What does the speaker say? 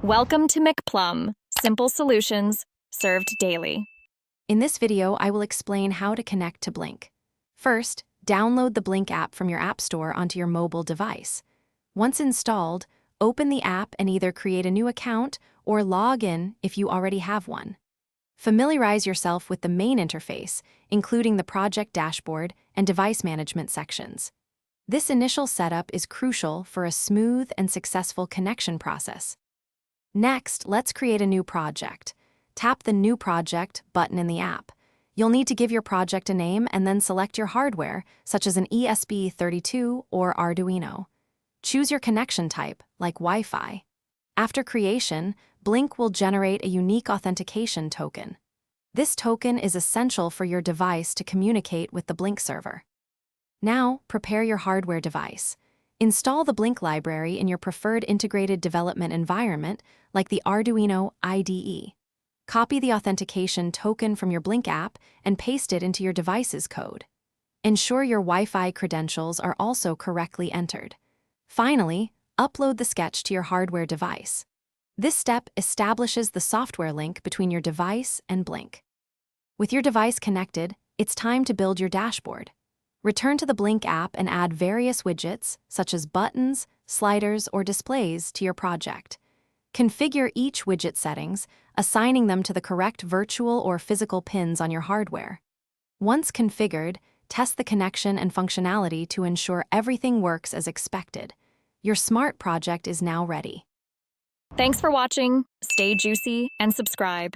Welcome to McPlum, simple solutions served daily. In this video, I will explain how to connect to Blynk. First, download the Blynk app from your App Store onto your mobile device. Once installed, open the app and either create a new account or log in if you already have one. Familiarize yourself with the main interface, including the project dashboard and device management sections. This initial setup is crucial for a smooth and successful connection process. Next, let's create a new project. Tap the New Project button in the app. You'll need to give your project a name and then select your hardware, such as an ESP32 or Arduino. Choose your connection type, like Wi-Fi. After creation, Blynk will generate a unique authentication token. This token is essential for your device to communicate with the Blynk server. Now, prepare your hardware device. Install the Blynk library in your preferred integrated development environment, like the Arduino IDE. Copy the authentication token from your Blynk app and paste it into your device's code. Ensure your Wi-Fi credentials are also correctly entered. Finally, upload the sketch to your hardware device. This step establishes the software link between your device and Blynk. With your device connected, it's time to build your dashboard. Return to the Blynk app and add various widgets, such as buttons, sliders, or displays, to your project. Configure each widget settings, assigning them to the correct virtual or physical pins on your hardware. Once configured, test the connection and functionality to ensure everything works as expected. Your smart project is now ready. Thanks for watching. Stay juicy and subscribe.